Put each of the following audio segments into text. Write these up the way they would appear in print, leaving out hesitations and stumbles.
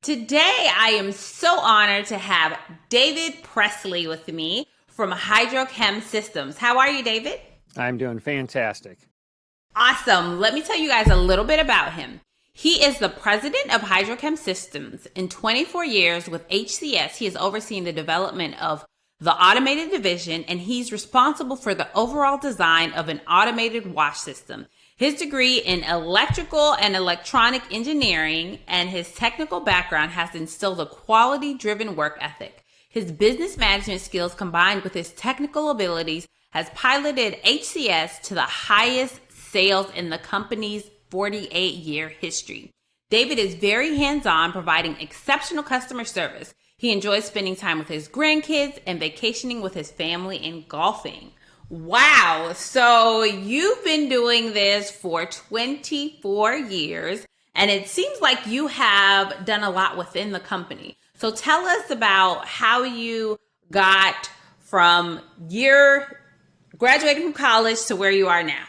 Today, I am so honored to have David Presley with me from Hydro-Chem Systems. How are you, David? I'm doing fantastic. Awesome. Let me tell you guys a little bit about him. He is the president of Hydro-Chem Systems. In 24 years with HCS, he has overseen the development of the automated division, and he's responsible for the overall design of an automated wash system. His degree in electrical and electronic engineering and his technical background has instilled a quality-driven work ethic. His business management skills combined with his technical abilities has piloted HCS to the highest sales in the company's 48-year history. David is very hands-on, providing exceptional customer service. He enjoys spending time with his grandkids and vacationing with his family and golfing. Wow. So you've been doing this for 24 years, and it seems like you have done a lot within the company. So tell us about how you got from your graduating from college to where you are now.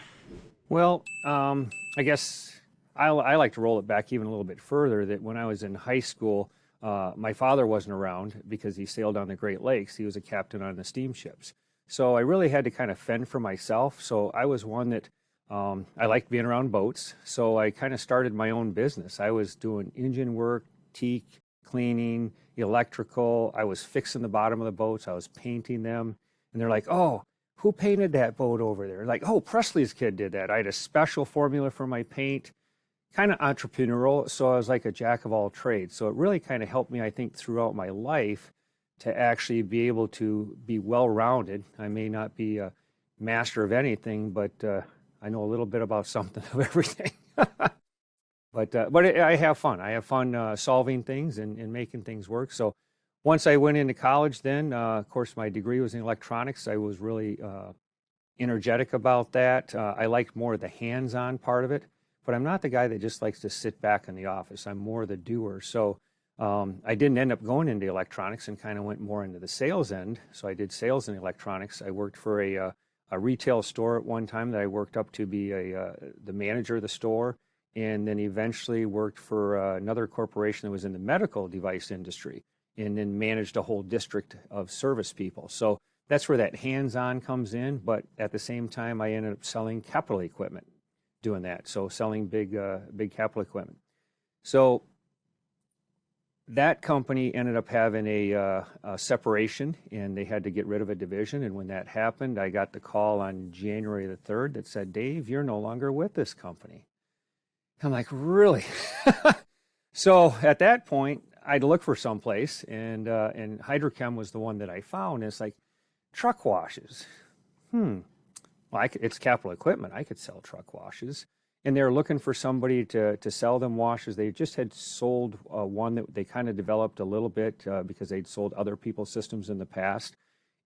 Well, I guess I like to roll it back even a little bit further, that when I was in high school, my father wasn't around because he sailed on the Great Lakes. He was a captain on the steamships. So I really had to kind of fend for myself. So I was one that I liked being around boats. So I kind of started my own business. I was doing engine work, teak, cleaning, electrical. I was fixing the bottom of the boats. I was painting them. And they're like, oh, who painted that boat over there? Like, oh, Presley's kid did that. I had a special formula for my paint, kind of entrepreneurial. So I was like a jack of all trades. So it really kind of helped me, I think, throughout my life to actually be able to be well-rounded. I may not be a master of anything, but I know a little bit about something of everything. But I have fun. I have fun solving things and making things work. So once I went into college then, of course, my degree was in electronics. I was really energetic about that. I liked more of the hands-on part of it, but I'm not the guy that just likes to sit back in the office. I'm more the doer. So I didn't end up going into electronics and kind of went more into the sales end. So I did sales in electronics. I worked for a retail store at one time that I worked up to be the manager of the store, and then eventually worked for another corporation that was in the medical device industry, and then managed a whole district of service people. So that's where that hands-on comes in. But at the same time, I ended up selling capital equipment doing that. So selling big capital equipment. So that company ended up having a separation, and they had to get rid of a division. And when that happened, I got the call on January the 3rd that said, Dave, you're no longer with this company. I'm like, really? So at that point, I'd look for someplace, and Hydro-Chem was the one that I found. It's like, truck washes. Well, it's capital equipment. I could sell truck washes. And they're looking for somebody to sell them washes. They just had sold one that they kind of developed a little bit because they'd sold other people's systems in the past.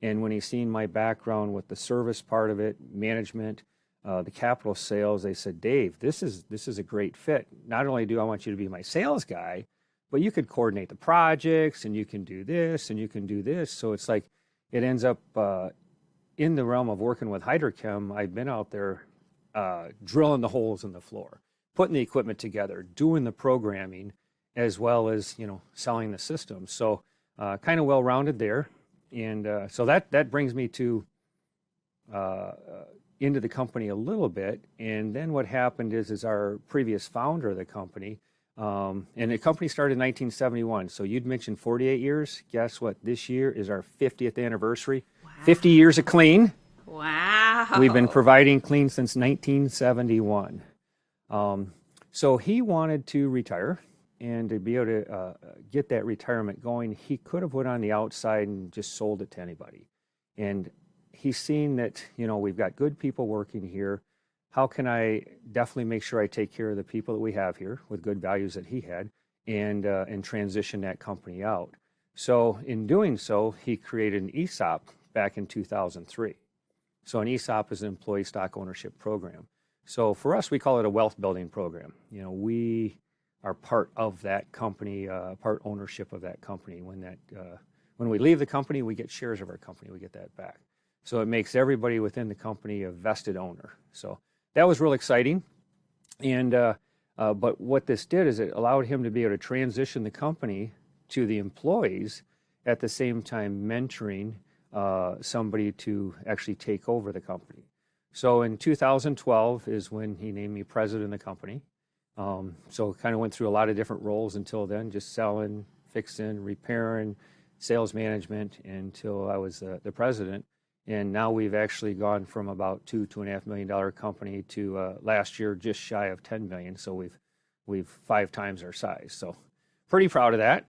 And when he seen my background with the service part of it, management, the capital sales, they said, Dave, this is a great fit. Not only do I want you to be my sales guy, but you could coordinate the projects, and you can do this, and you can do this. So it's like it ends up in the realm of working with Hydro-Chem. I've been out there drilling the holes in the floor, putting the equipment together, doing the programming, as well as, selling the system. So kind of well-rounded there. And so that brings me to into the company a little bit. And then what happened is our previous founder of the company, and the company started in 1971. So you'd mentioned 48 years. Guess what? This year is our 50th anniversary. Wow. 50 years of clean. Wow. We've been providing clean since 1971. So he wanted to retire, and to be able to get that retirement going, he could have went on the outside and just sold it to anybody. And he's seen that, we've got good people working here. How can I definitely make sure I take care of the people that we have here with good values that he had, and transition that company out? So in doing so, he created an ESOP back in 2003. So an ESOP is an employee stock ownership program. So for us, we call it a wealth building program. We are part of that company, part ownership of that company. When we leave the company, we get shares of our company. We get that back. So it makes everybody within the company a vested owner. So that was real exciting. And But what this did is it allowed him to be able to transition the company to the employees at the same time mentoring somebody to actually take over the company. So in 2012 is when he named me president of the company. So kind of went through a lot of different roles until then, just selling, fixing, repairing, sales management until I was the president. And now we've actually gone from about $2.5 million company to last year just shy of 10 million. So we've 5 times our size. So pretty proud of that.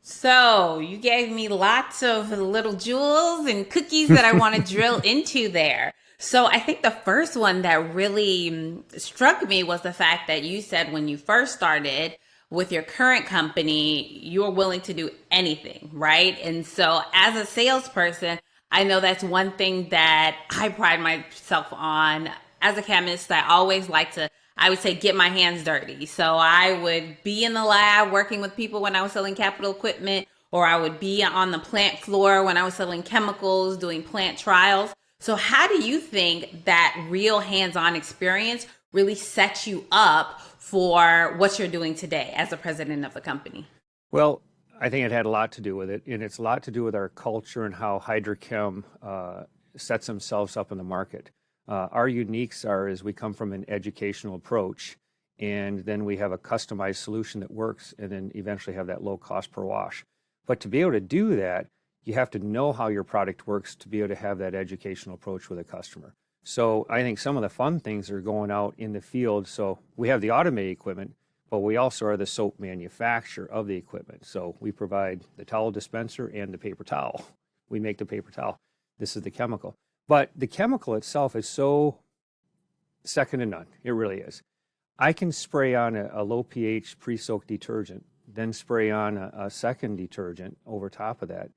So you gave me lots of little jewels and cookies that I want to drill into there. So I think the first one that really struck me was the fact that you said when you first started with your current company, you were willing to do anything, right? And so as a salesperson, I know that's one thing that I pride myself on. As a chemist, I always like to, I would say, get my hands dirty. So I would be in the lab working with people when I was selling capital equipment, or I would be on the plant floor when I was selling chemicals, doing plant trials. So how do you think that real hands-on experience really sets you up for what you're doing today as the president of the company? Well, I think it had a lot to do with it, and it's a lot to do with our culture and how Hydro-Chem sets themselves up in the market. Our uniques is we come from an educational approach, and then we have a customized solution that works, and then eventually have that low cost per wash. But to be able to do that, you have to know how your product works to be able to have that educational approach with a customer. So I think some of the fun things are going out in the field. So we have the automated equipment, but we also are the soap manufacturer of the equipment. So we provide the towel dispenser and the paper towel. We make the paper towel. This is the chemical. But the chemical itself is so second to none. It really is. I can spray on a low pH pre-soaked detergent, then spray on a second detergent over top of that,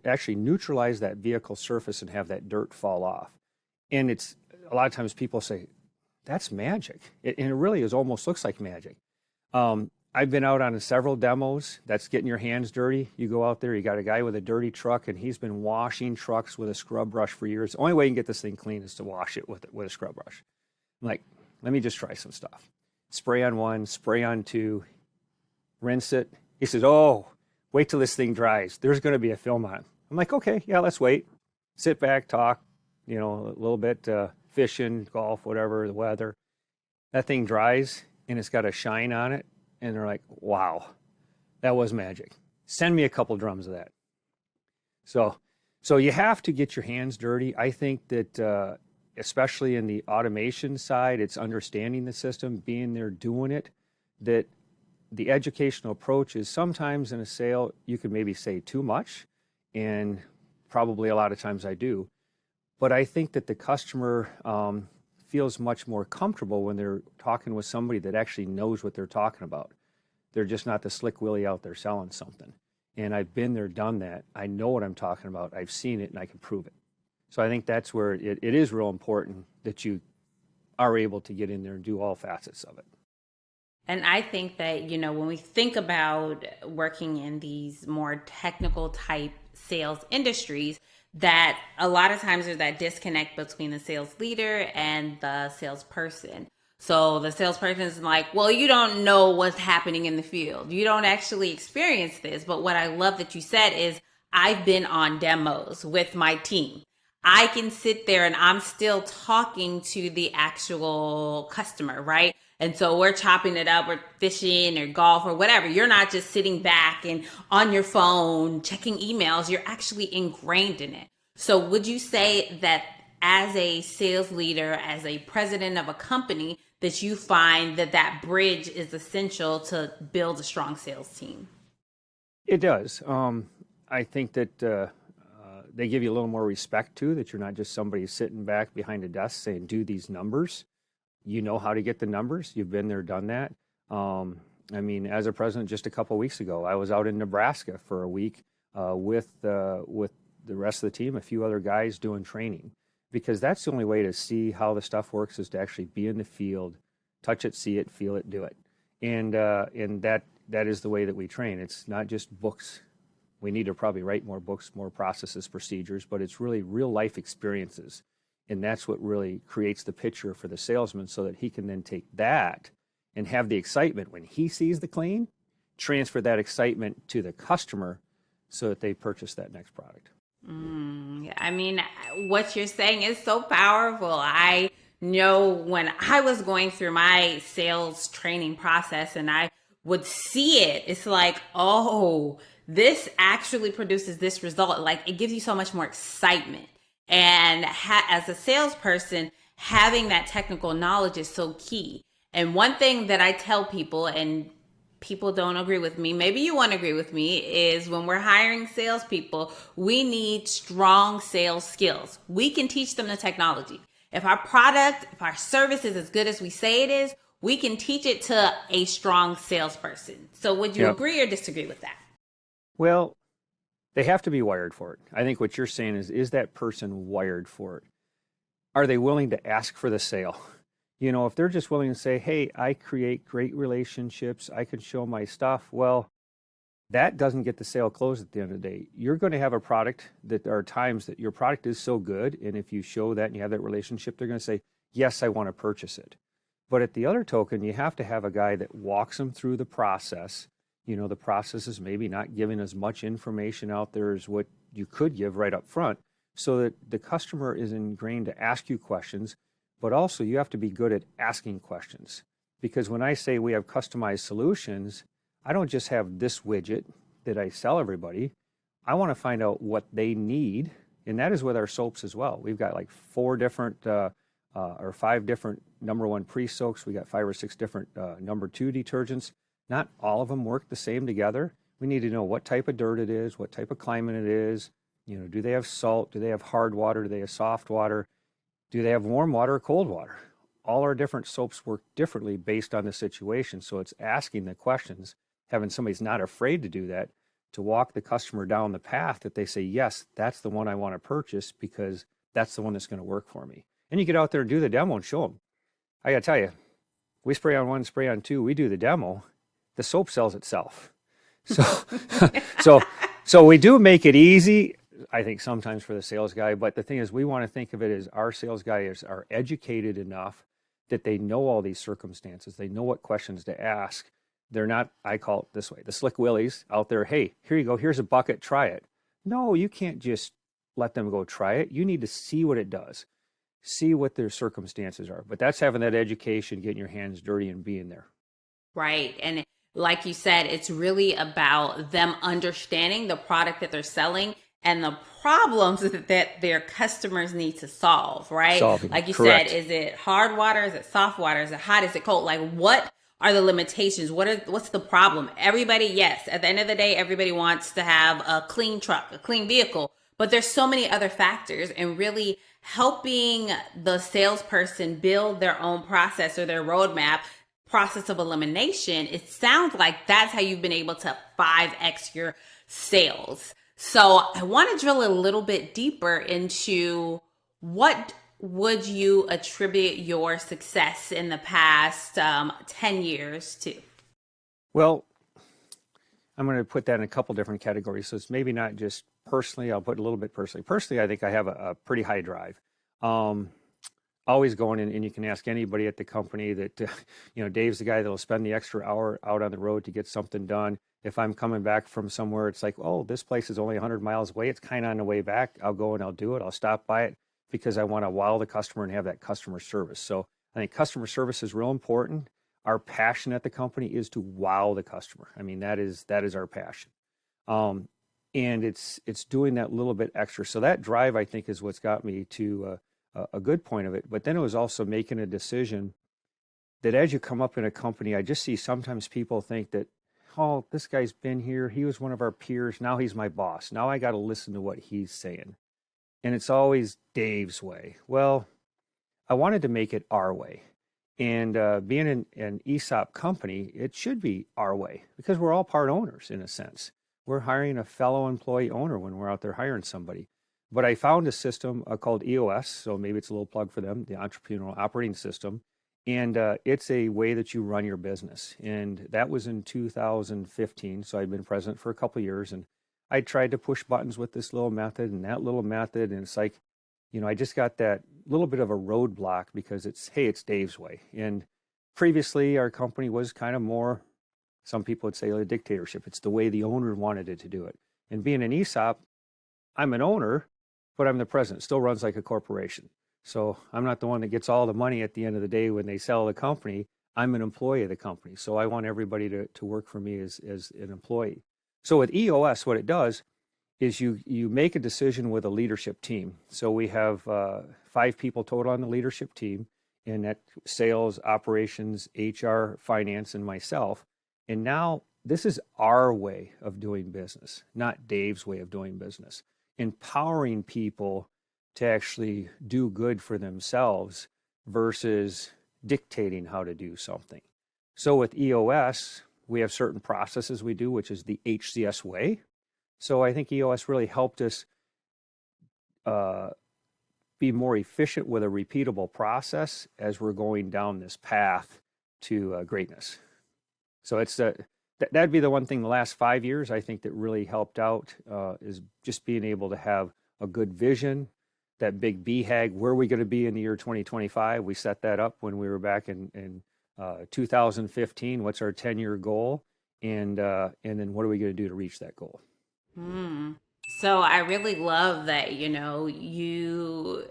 actually neutralize that vehicle surface and have that dirt fall off. And it's a lot of times people say, that's magic. And it really almost looks like magic. I've been out on several demos. That's getting your hands dirty. You go out there, you got a guy with a dirty truck, and he's been washing trucks with a scrub brush for years. The only way you can get this thing clean is to wash it with a scrub brush. I'm like, let me just try some stuff. Spray on 1, spray on 2, rinse it. He says, oh, wait till this thing dries. There's going to be a film on it. I'm like, okay, yeah, let's wait. Sit back, talk, a little bit, fishing, golf, whatever, the weather. That thing dries, and it's got a shine on it. And they're like, wow, that was magic. Send me a couple drums of that. So you have to get your hands dirty. I think that especially in the automation side, it's understanding the system, being there, doing it, that the educational approach is sometimes in a sale, you could maybe say too much, and probably a lot of times I do. But I think that the customer feels much more comfortable when they're talking with somebody that actually knows what they're talking about. They're just not the slick willy out there selling something. And I've been there, done that. I know what I'm talking about. I've seen it, and I can prove it. So I think that's where it is real important that you are able to get in there and do all facets of it. And I think that, when we think about working in these more technical type sales industries, that a lot of times there's that disconnect between the sales leader and the salesperson. So the salesperson is like, well, you don't know what's happening in the field. You don't actually experience this. But what I love that you said is I've been on demos with my team. I can sit there and I'm still talking to the actual customer, right? And so we're chopping it up, we're fishing or golf or whatever. You're not just sitting back and on your phone checking emails. You're actually ingrained in it. So would you say that as a sales leader, as a president of a company, that you find that bridge is essential to build a strong sales team? It does. I think that they give you a little more respect too, that you're not just somebody sitting back behind a desk saying, do these numbers. You know how to get the numbers. You've been there, done that. As a president, just a couple of weeks ago, I was out in Nebraska for a week with the rest of the team, a few other guys doing training, because that's the only way to see how the stuff works is to actually be in the field, touch it, see it, feel it, do it. And that is the way that we train. It's not just books. We need to probably write more books, more processes, procedures, but it's really real life experiences. And that's what really creates the picture for the salesman so that he can then take that and have the excitement when he sees the clean, transfer that excitement to the customer so that they purchase that next product. I mean, what you're saying is so powerful. I know when I was going through my sales training process and I would see it, it's like, oh, this actually produces this result. Like, it gives you so much more excitement. And as a salesperson, having that technical knowledge is so key. And one thing that I tell people, and people don't agree with me, maybe you won't agree with me, is when we're hiring salespeople, we need strong sales skills. We can teach them the technology. If our product, if our service is as good as we say it is, we can teach it to a strong salesperson. So would you agree or disagree with that? Well, they have to be wired for it. I think what you're saying is that person wired for it? Are they willing to ask for the sale? You know, if they're just willing to say, hey, I create great relationships, I can show my stuff, well, that doesn't get the sale closed at the end of the day. You're going to have a product that there are times that your product is so good, and if you show that and you have that relationship, they're going to say, yes, I want to purchase it. But at the other token, you have to have a guy that walks them through the process. You know, the process is maybe not giving as much information out there as what you could give right up front, so that the customer is ingrained to ask you questions, but also you have to be good at asking questions. Because when I say we have customized solutions, I don't just have this widget that I sell everybody. I want to find out what they need, and that is with our soaps as well. We've got like 4 different or 5 different number 1 pre-soaks. We got 5 or 6 different number 2 detergents. Not all of them work the same together. We need to know what type of dirt it is, what type of climate it is. You know, do they have salt? Do they have hard water? Do they have soft water? Do they have warm water or cold water? All our different soaps work differently based on the situation. So it's asking the questions, having somebody's not afraid to do that, to walk the customer down the path that they say, yes, that's the one I want to purchase because that's the one that's going to work for me. And you get out there and do the demo and show them. I got to tell you, we spray on 1, spray on 2, we do the demo, the soap sells itself. So we do make it easy, I think sometimes for the sales guy, but the thing is we want to think of it as our sales guys are educated enough that they know all these circumstances. They know what questions to ask. They're not, I call it this way, the slick willies out there, hey, here you go, here's a bucket, try it. No, you can't just let them go try it. You need to see what it does, see what their circumstances are. But that's having that education, getting your hands dirty and being there. Right. And like you said, it's really about them understanding the product that they're selling and the problems that their customers need to solve, right? Solving. Like you Correct. said, is it hard water? Is it soft water? Is it hot? Is it cold? Like, what are the limitations? What's the problem? Everybody, yes, at the end of the day, everybody wants to have a clean truck, a clean vehicle, but there's so many other factors, and really helping the salesperson build their own process or their roadmap, process of elimination. It sounds like that's how you've been able to 5x your sales. So I want to drill a little bit deeper into what would you attribute your success in the past 10 years to? Well, I'm going to put that in a couple different categories. So it's maybe not just personally, I'll put a little bit personally. Personally, I think I have a pretty high drive. Always going in, and you can ask anybody at the company that, Dave's the guy that'll spend the extra hour out on the road to get something done. If I'm coming back from somewhere, it's like, oh, this place is only 100 miles away. It's kind of on the way back. I'll go and I'll do it. I'll stop by it because I want to wow the customer and have that customer service. So I think customer service is real important. Our passion at the company is to wow the customer. I mean, that is our passion. And it's doing that little bit extra. So that drive, I think, is what's got me to a good point of it. But then it was also making a decision that as you come up in a company, I just see sometimes people think that, oh, this guy's been here. He was one of our peers. Now he's my boss. Now I got to listen to what he's saying. And it's always Dave's way. Well, I wanted to make it our way. And being an ESOP company, it should be our way because we're all part owners in a sense. We're hiring a fellow employee owner when we're out there hiring somebody. But I found a system called EOS, so maybe it's a little plug for them, the Entrepreneurial Operating System. And it's a way that you run your business. And that was in 2015. So I'd been president for a couple of years. And I tried to push buttons with this little method and that little method. And it's like, I just got that little bit of a roadblock because it's Dave's way. And previously our company was kind of more, some people would say, a dictatorship. It's the way the owner wanted it to do it. And being an ESOP, I'm an owner, but I'm the president. It still runs like a corporation. So I'm not the one that gets all the money at the end of the day when they sell the company. I'm an employee of the company. So I want everybody to work for me as an employee. So with EOS, what it does is you make a decision with a leadership team. So we have 5 people total on the leadership team, and that sales, operations, HR, finance, and myself. And now this is our way of doing business, not Dave's way of doing business. Empowering people to actually do good for themselves versus dictating how to do something. So with EOS, we have certain processes we do, which is the HCS way. So I think EOS really helped us be more efficient with a repeatable process as we're going down this path to greatness. So it's that'd be the one thing the last 5 years I think that really helped out is just being able to have a good vision, that big BHAG, where are we going to be in the year 2025? We set that up when we were back in 2015. What's our 10-year goal? And then what are we going to do to reach that goal? So I really love that, you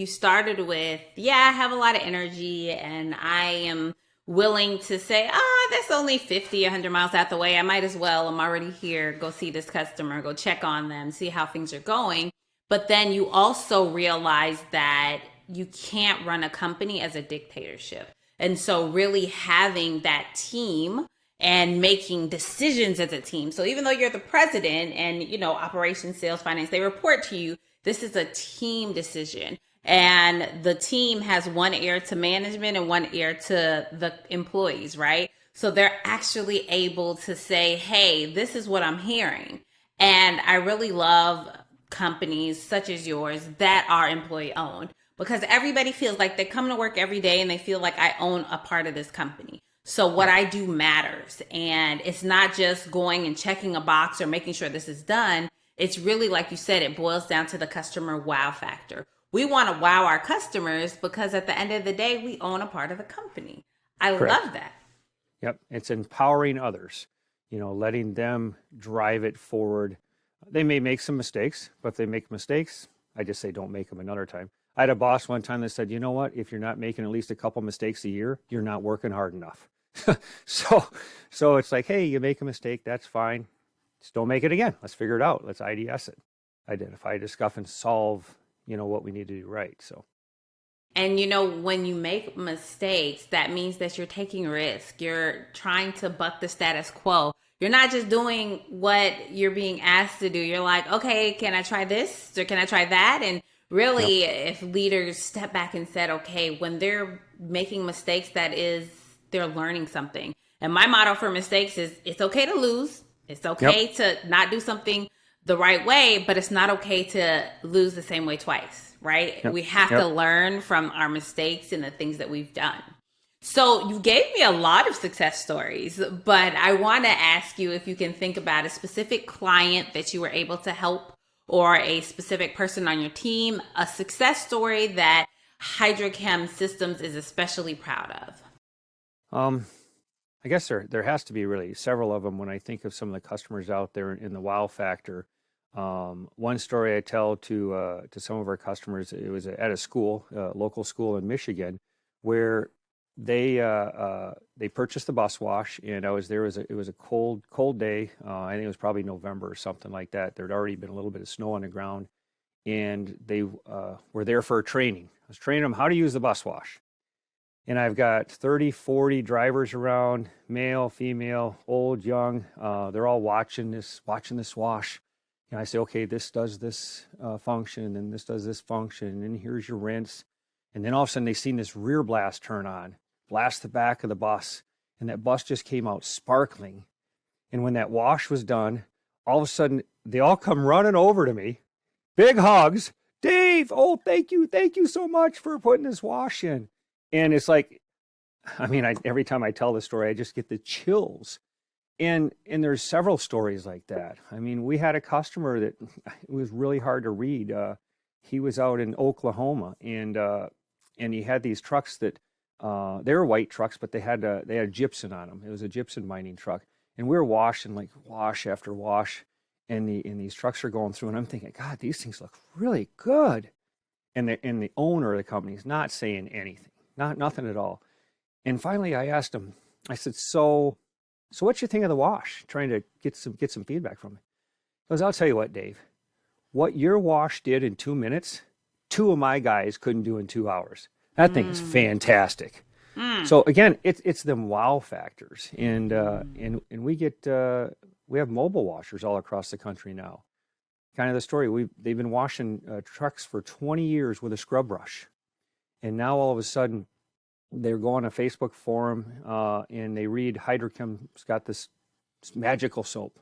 started with, I have a lot of energy and I am willing to say, that's only 50, 100 miles out the way. I might as well, I'm already here, go see this customer, go check on them, see how things are going. But then you also realize that you can't run a company as a dictatorship. And so really having that team and making decisions as a team. So even though you're the president and, operations, sales, finance, they report to you, this is a team decision. And the team has one ear to management and one ear to the employees, right? So they're actually able to say, hey, this is what I'm hearing. And I really love companies such as yours that are employee owned, because everybody feels like they come to work every day and they feel like I own a part of this company. So what I do matters. And it's not just going and checking a box or making sure this is done. It's really, like you said, it boils down to the customer wow factor. We want to wow our customers because at the end of the day, we own a part of the company. I Correct. love that. Yep. It's empowering others, letting them drive it forward. They may make some mistakes, but if they make mistakes, I just say don't make them another time. I had a boss one time that said, you know what, if you're not making at least a couple mistakes a year, you're not working hard enough. So it's like, hey, you make a mistake, that's fine. Just don't make it again. Let's figure it out. Let's IDS it. Identify, discuss, and solve, what we need to do right. So. And, when you make mistakes, that means that you're taking risk. You're trying to buck the status quo. You're not just doing what you're being asked to do. You're like, okay, can I try this or can I try that? And really, if leaders step back and said, okay, when they're making mistakes, they're learning something. And my motto for mistakes is it's okay to lose. It's okay to not do something the right way, but it's not okay to lose the same way twice, right? We have to learn from our mistakes and the things that we've done. So you gave me a lot of success stories, but I want to ask you if you can think about a specific client that you were able to help or a specific person on your team, a success story that Hydro-Chem Systems is especially proud of. I guess there has to be really several of them when I think of some of the customers out there in the wow factor. One story I tell to some of our customers, it was at a school, local school in Michigan, where they purchased the bus wash, and I was there. It was a cold day. I think it was probably November or something like that. There'd already been a little bit of snow on the ground, and they were there for training. I was training them how to use the bus wash. And I've got 30, 40 drivers around, male, female, old, young. They're all watching this wash. And I say, okay, this does this function, and this does this function, and here's your rinse. And then all of a sudden, they seen this rear blast turn on, blast the back of the bus, and that bus just came out sparkling. And when that wash was done, all of a sudden, they all come running over to me, big hugs. Dave, oh, thank you so much for putting this wash in. And it's like, every time I tell the story, I just get the chills. And there's several stories like that. We had a customer that it was really hard to read. He was out in Oklahoma, and he had these trucks that They were white trucks, but they had gypsum on them. It was a gypsum mining truck, and we were washing like wash after wash, and these trucks are going through, and I'm thinking, God, these things look really good. And the owner of the company is not saying anything, nothing at all. And finally, I asked him. I said, "So what you think of the wash?" Trying to get some feedback from him. He goes, "I'll tell you what, Dave. What your wash did in 2 minutes, two of my guys couldn't do in 2 hours. That thing is fantastic." So again, it's them wow factors, and we have mobile washers all across the country now. Kind of the story. They've been washing trucks for 20 years with a scrub brush, and now all of a sudden they're going on a Facebook forum and they read Hydro-Chem's got this magical soap,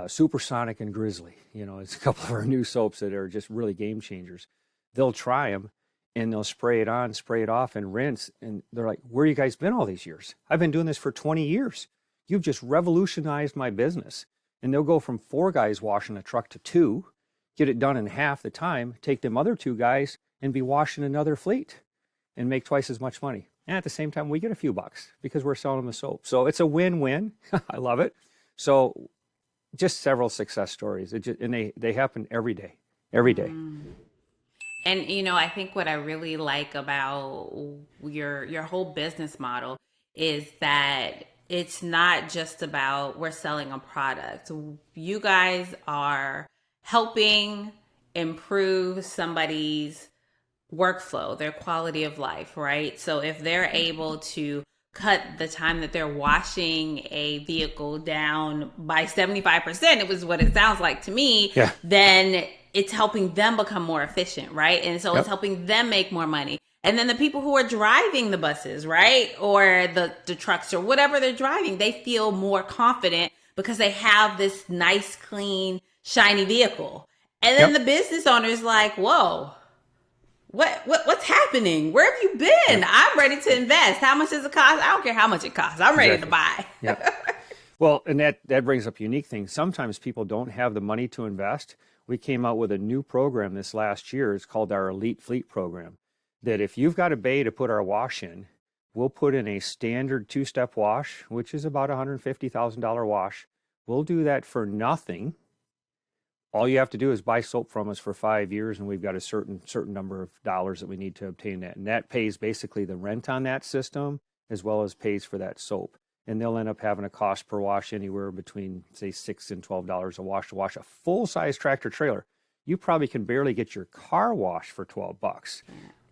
Supersonic and Grizzly. It's a couple of our new soaps that are just really game changers. They'll try them and they'll spray it on, spray it off, and rinse. And they're like, "Where you guys been all these years? I've been doing this for 20 years. You've just revolutionized my business." And they'll go from 4 guys washing a truck to 2, get it done in half the time, take them other 2 guys and be washing another fleet and make twice as much money. And at the same time, we get a few bucks because we're selling them the soap. So it's a win-win. I love it. So just several success stories. And they happen every day. And I think what I really like about your whole business model is that it's not just about we're selling a product. You guys are helping improve somebody's workflow, their quality of life, right? So if they're able to cut the time that they're washing a vehicle down by 75%, it was what it sounds like to me, then it's helping them become more efficient, right? And so it's helping them make more money. And then the people who are driving the buses, right? Or the trucks or whatever they're driving, they feel more confident because they have this nice, clean, shiny vehicle. And then the business owner is like, whoa, what's happening? Where have you been? I'm ready to invest. How much does it cost? I don't care how much it costs. I'm ready to buy. Well, and that brings up a unique thing. Sometimes people don't have the money to invest. We came out with a new program this last year. It's called our Elite Fleet Program. That if you've got a bay to put our wash in, we'll put in a standard 2-step wash, which is about $150,000 wash. We'll do that for nothing. All you have to do is buy soap from us for 5 years, and we've got a certain number of dollars that we need to obtain that. And that pays basically the rent on that system as well as pays for that soap. And they'll end up having a cost per wash anywhere between, say, $6 and $12 a wash to wash a full-size tractor trailer. You probably can barely get your car washed for $12.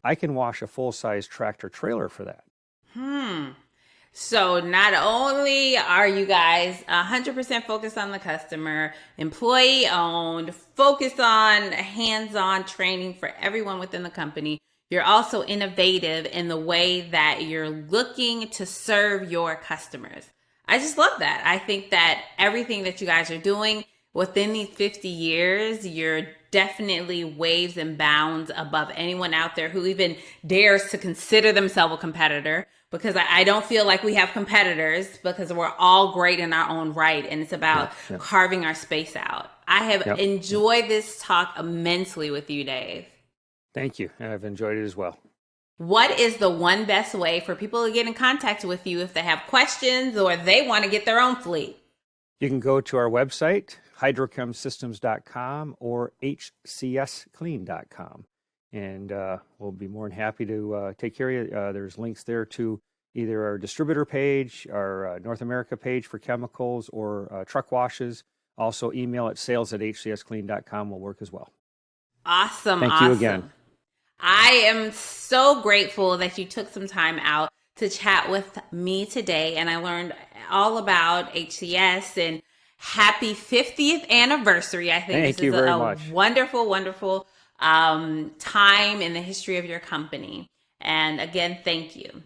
I can wash a full-size tractor trailer for that. So not only are you guys 100% focused on the customer, employee owned, focused on hands-on training for everyone within the company, you're also innovative in the way that you're looking to serve your customers. I just love that. I think that everything that you guys are doing within these 50 years, you're definitely waves and bounds above anyone out there who even dares to consider themselves a competitor, because I don't feel like we have competitors, because we're all great in our own right. And it's about carving our space out. I have enjoyed this talk immensely with you, Dave. Thank you. I've enjoyed it as well. What is the one best way for people to get in contact with you if they have questions or they want to get their own fleet? You can go to our website, hydrochemsystems.com or hcsclean.com. And we'll be more than happy to take care of you. There's links there to either our distributor page, our North America page for chemicals, or truck washes. Also, email at sales@hcsclean.com will work as well. Awesome. Thank you again. I am so grateful that you took some time out to chat with me today, and I learned all about HCS, and happy 50th anniversary. I think this is a wonderful, wonderful time in the history of your company. And again, thank you.